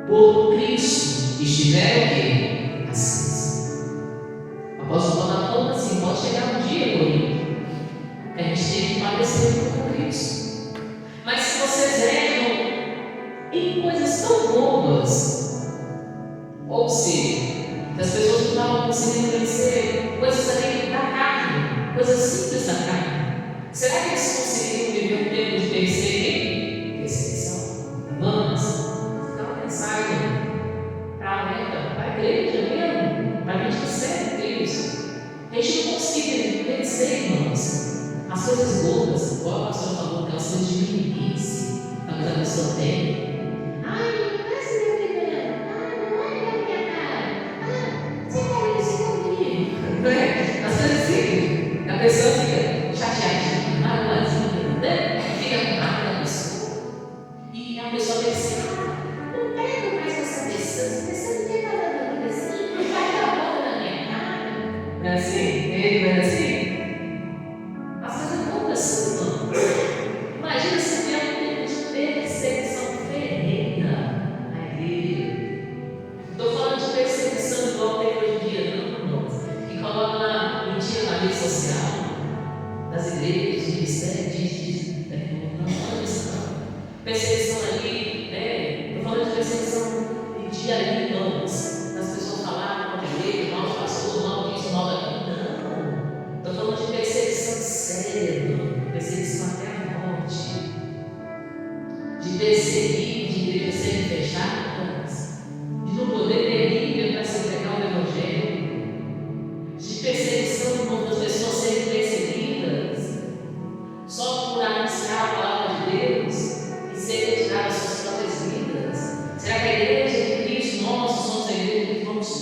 por Cristo estiver o quê? Acesa. O apóstolo Paulo está falando assim, pode chegar um dia, Corinto, que a gente tem que padecer por Cristo. Mas se vocês erram em coisas tão bobas, ou seja, das pessoas que estavam conseguindo vencer coisas ali da carne, coisas simples da carne, será que eles conseguiriam viver um tempo de perseguição? Vamos, não pensar para a meta, para a igreja mesmo, para a gente que serve Deus. A gente não consegue vencer, irmãos, as coisas bobas, igual a pastora falou, aquelas coisas de meninice, talvez a pessoa tem. Ai, não parece meu primeiro. Ai, não olha na minha cara. Você vai isso comigo. Não é? As coisas assim, a pessoa fica chateadinha, magoadinha, né? Fica com raiva da pessoa. E a pessoa pensa assim, não pego mais essa pessoa. Essa pessoa não tem nada assim, não vai dar a boca na minha cara. Não é assim? Ele não é assim? As coisas não assim, não. Imagina se tiver um tempo de perseguição ferrenha na igreja. Não estou falando de perseguição igual tem hoje em dia, não. Que coloca na mentira na rede social, das igrejas, de ministério, não fala disso não. Perseguição ali, né? Estou falando de perseguição de ali, irmãos. Das pessoas falarem contra a igreja, mal de pastor, mal disso, mal daquilo. Não.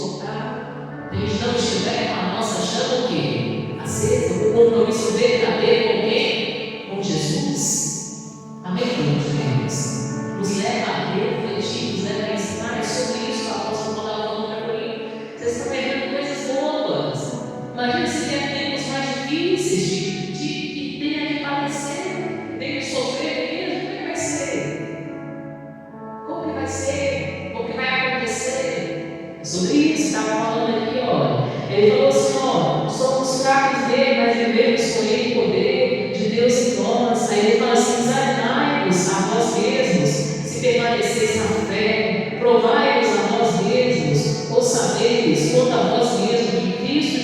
suportar, a gente não estiver com a nossa chama o quê? Acesa, o compromisso verdadeiro com quem? Com Jesus. Amém, Deus? Nos leva a refletir, nos leva a ensinar. É sobre isso que o apóstolo Paulo estava falando para Corinto. Vocês estão vivendo coisas boas. Imagina se tem tempos mais difíceis de ter que padecer, ter que sofrer mesmo. Como é que vai ser? Como que vai ser? Como que vai acontecer? É sobre isso que estava falando aqui, ó. Ele falou assim, ó, somos fracos dele, mas vivemos com ele o poder de Deus em nós. Aí ele fala assim, examinai-vos a vós mesmos, se permaneceis na fé, provai-vos a vós mesmos, ou sabeis quanto a vós mesmos que Cristo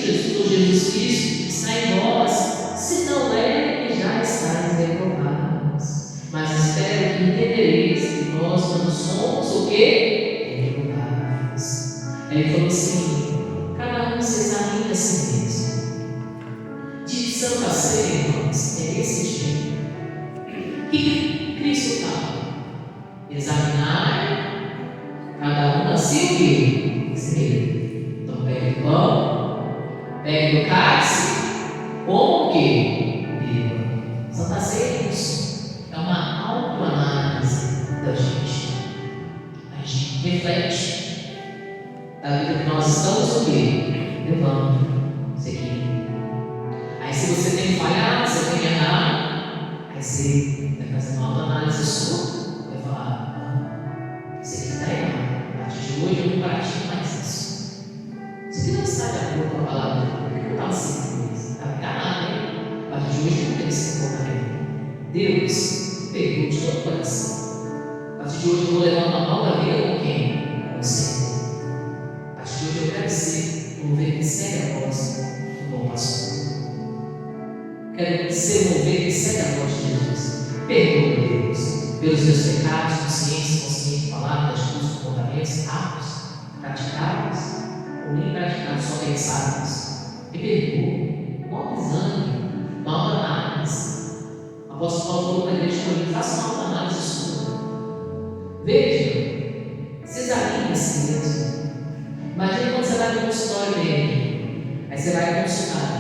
Jesus Cristo está em nós, se não é que já estáis reprovados. Mas espero que entendereis que nós não somos o quê? Reprovados. Aí ele falou assim, cada um se examina a si mesmo. De Santa Ceia, irmãos, é esse dia. O que Cristo fala? Examinar cada um a si o quê? Si. Então pega o pão, pega o cálice, como o quê? Beba. Santa Ceia é isso. É uma autoanálise da gente. A gente reflete da vida que nós estamos o quê? Levando, seguindo. Aí se você tem falhado, você tem errado, aí você vai fazer uma autoanálise sua, vai falar, isso aqui está errado. A partir de hoje eu não pratico mais isso. Isso aqui não está de acordo com a palavra de Deus. Por que eu estava seguindo isso? Estava enganado, hein? A partir de hoje eu não tenho esse comportamento. Deus perdoa de todo o coração. A partir de hoje eu vou levar uma nova vida com quem? Com o Senhor. A partir de hoje eu quero ser um ovelha que segue a voz do bom pastor. Quero ser um ovelha que segue a voz de Jesus. Perdoa, Deus, pelos meus pecados, conscientes, inconscientes, palavras, atitudes, comportamentos, atos, praticados ou nem praticados, só pensados. Me perdoa. Um autoexame, uma autoanálise. O apóstolo Paulo falou para a igreja de Corinto: faça uma autoanálise sua. Veja, se examine a si mesmo. Imagina quando você vai no consultório dele, aí você vai consultar.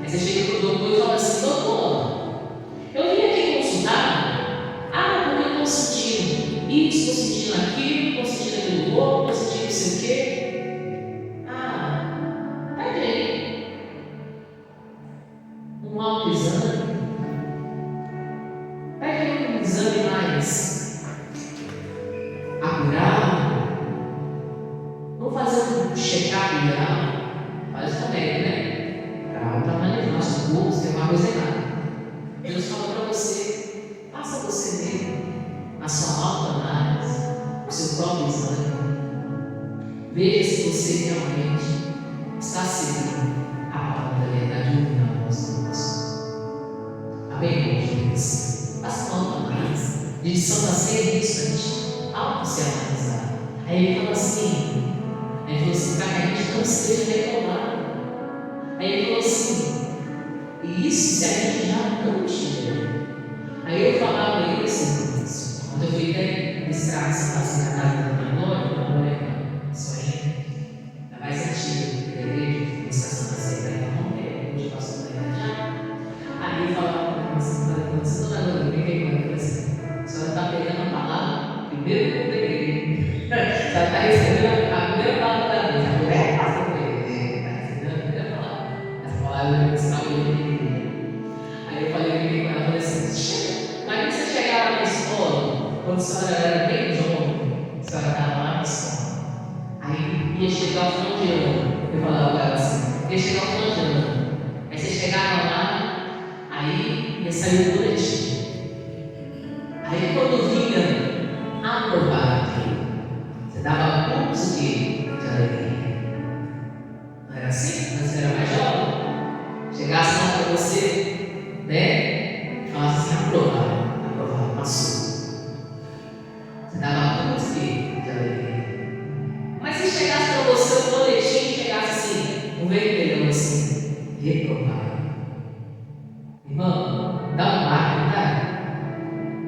Aí você chega para o doutor e fala assim: doutor, eu vim aqui consultar, porque eu estou sentindo isso, estou sentindo aquilo, estou sentindo aquilo outro, estou sentindo não sei o quê. Vai bem. Um autoexame. Vai querer um exame mais apurado. Vamos fazer um check-up geral. Faz também, né? Para analisar nosso corpo, se tem uma coisa errada. Deus fala para você: faça você mesmo a sua autoanálise, o seu próprio exame. Veja se você realmente está seguindo a palavra da verdade e ouvindo a voz de Deus. Amém, irmãos? Faça uma autoanálise. De Santa Ceia, isso a gente auto-se analisar. Aí ele fala assim. Aí ele falou assim, para que a gente não seja reprovado. Aí ele falou assim, e isso se a gente já não tiver. Aí eu falava isso, quando eu fui até ministrar essa casa na casa da minha nora, isso aí, ainda mais antiga, da igreja, ministração da Ceia, hoje passou da igreja. Aí eu falava para mim, você não está dando ninguém, assim, a senhora está pegando a palavra, primeiro que eu peguei, já está recebendo a primeira palavra da vez, a mulher passa por ele, está recebendo a primeira palavra, essa palavra eu ensinava ele. Aí eu falei com ela, falei assim, chega, mas você chegar lá na escola, quando a senhora era bem jovem, a senhora estava lá na escola, aí ia chegar o final de ano, eu falava para ela assim, ia chegar o final de ano, aí você chegava lá, aí ia sair o boletim. Aí quando vinha aprovado, você dava pontos de alegria. Não era assim? Quando você era mais jovem? Chegasse lá para você, né? Falasse assim, aprovado, passou. Você dava pontos de alegria. Mas se chegasse para você o boletim, chegasse assim, um vermelhão assim, reprovado. Irmão, dá um marco, não dá?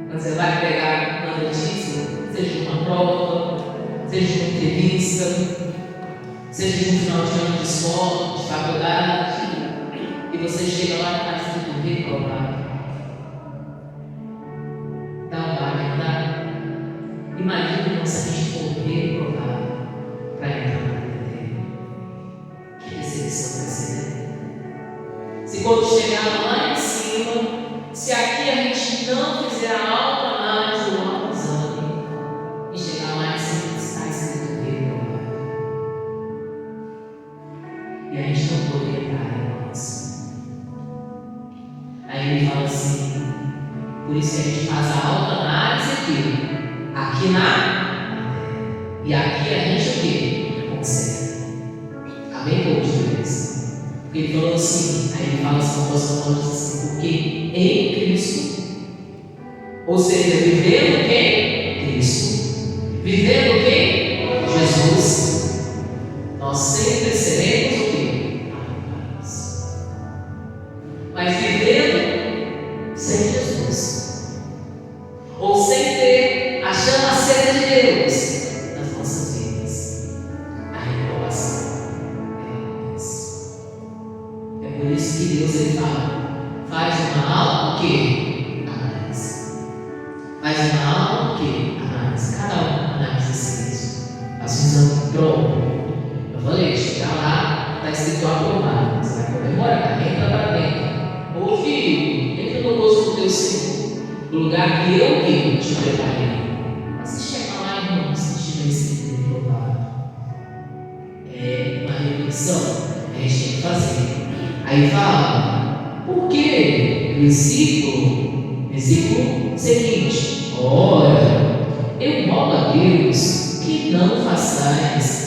Quando você vai pegar uma notícia, seja uma prova, seja uma entrevista, Seja no final de ano de escola, de faculdade, e você chega lá e está escrito reprovado. Dá um baque, tá? Imagina se a gente for reprovado para entrar na vida dele. Que decepção vai ser, né? Se quando chegar lá em cima, se aqui a gente não fizer a autoanálise do autoexame e chegar lá em cima está escrito reprovado. E a gente não poderia entrar, irmãos. Aí ele fala assim, por isso que a gente faz a autoanálise aqui na e aqui a gente o quê? Consegue. Amém, povo de Deus? Porque ele falou assim, aí ele fala assim, o apóstolo Paulo diz assim, porque em Cristo, ou seja, vivendo quem? Cristo. Vivendo quem? Jesus. Nós sempre seremos o quê? Amados. Mas vivendo sem Jesus, ou sem ter a chama acesa de Deus nas nossas vidas, a reprovação é isso. É por isso que Deus ele faz uma alma o quê? Análise. Faz uma alma o quê? Análise. Cada um analisa si mesmo. Faça um exame pronto. Eu falei, chegar lá, está escrito aprovado. Você vai comemorar, entra para dentro. Ô filho, entra no gosto do teu Senhor, o lugar que eu te preparei. Mas se chegar lá, irmão, se estiver escrito reprovado, é uma reflexão que a gente tem que fazer. Aí fala, por quê? Versículo seguinte: ora, eu rogo a Deus que não façais,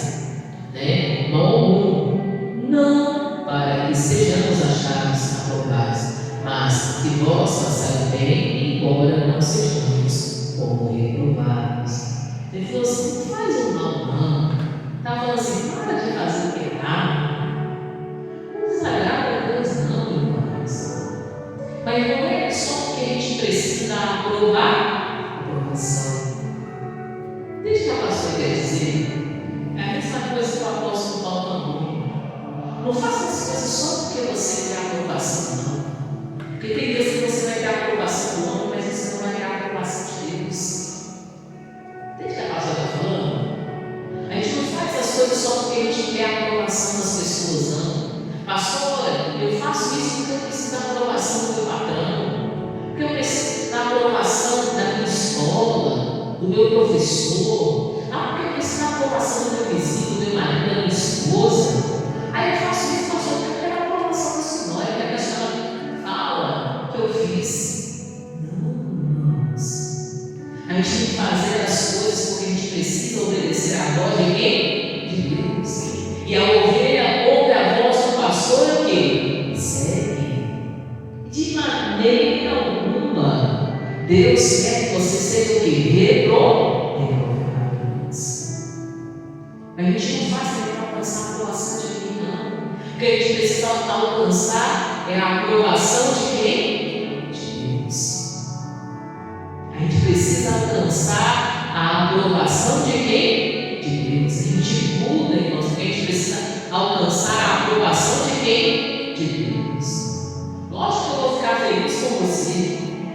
mal algum, não para que sejamos achados aprovados, mas que vós façais bem, embora não sejamos como reprovados. Ele falou assim: não faz o mal, não. Está falando assim: para de fazer o que é errado. Não desagrada a Deus, não, irmãos. Mas não é só porque a gente precisa da aprovação. Deixa que a pastora quer dizer. É a mesma coisa que o apóstolo Paulo falou. Não faça as coisas só porque você quer a aprovação, não. Porque tem vezes que você vai ter a aprovação do homem, mas você não vai ter a aprovação de Deus. Entende o que a pastora está falando? A gente não faz as coisas só porque a gente quer a aprovação das pessoas, não. Pastora, eu faço isso porque eu preciso da aprovação do meu patrão, porque eu preciso da aprovação da minha escola, do meu professor, porque eu preciso da aprovação do meu vizinho, do meu marido, da minha esposa. Aí eu faço isso, pastor, porque eu quero a aprovação da senhora, eu quero que a senhora fala o que eu fiz. Não, irmãos. A gente tem que fazer as coisas porque a gente precisa obedecer a voz de quem? De Deus. E a ovelha ouve a voz do pastor é o quê? Segue. De maneira alguma Deus quer que você seja o quê? Reprovado. A gente não faz para alcançar a aprovação de ninguém, não. O que a gente precisa alcançar é a aprovação de quem? De Deus. A gente precisa alcançar a aprovação de quem? De Deus. A gente muda, irmãos, porque a gente precisa alcançar a aprovação de quem? De Deus. Lógico que eu vou ficar feliz com você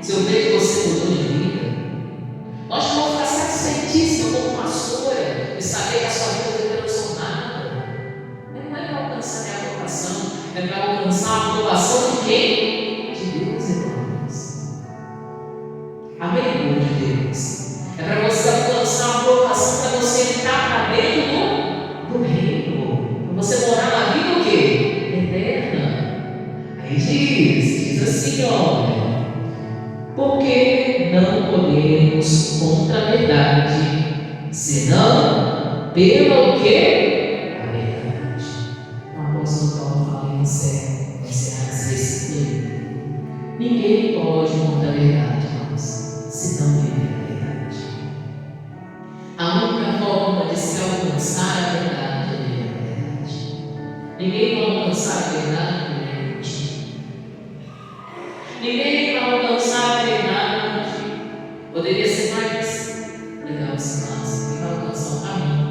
se eu ver que você mudou de vida. Lógico que eu vou ficar satisfeitíssima como pastora de saber que a sua vida foi transformada. Não é para alcançar a minha aprovação, é para alcançar a aprovação de quem? De Deus, irmãos. Amém, povo de Deus? É para você alcançar a aprovação, para você entrar para dentro do reino, para você morar na vida o quê? Eterna. Aí diz assim, olha, porque não podemos contra a verdade, senão pela o quê? A verdade. O apóstolo Paulo fala em encerrar esse versículo. Ninguém pode contra a verdade, irmãos, senão viver a verdade. A única forma de se alcançar a verdade é viver a verdade. Ninguém vai alcançar a verdade por mentir. Ninguém vai alcançar a verdade. Poderia ser mais legal se nós. Ninguém vai alcançar o caminho.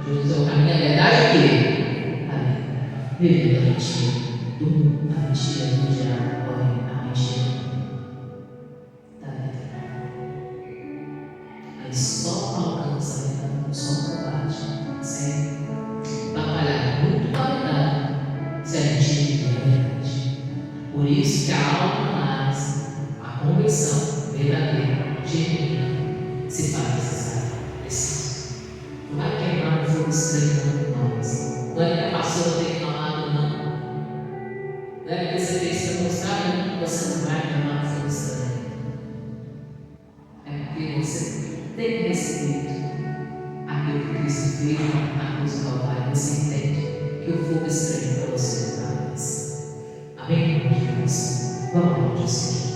Jesus é o caminho, a verdade. verdade é que viver a mentira do mundo, a mentira do diabo, porém a mentira da verdade. Aí só alcança a verdade, só combate, sem batalhar muito com a verdade, se a gente viver a verdade. Por isso que a autoanálise, a conversão verdadeira, genuína, se faz necessária. Preciso. Não vai queimar no fogo estranho com nós. Não é que a pastora tem falado, não. Não é que você precisa mostrar que você não vai queimar no fogo estranho. É porque você tem recebido aquilo que Cristo fez na cruz do Calvário. Você entende que o fogo estranho para você não dá mais. Amém, irmãos? Vamos ao Senhor.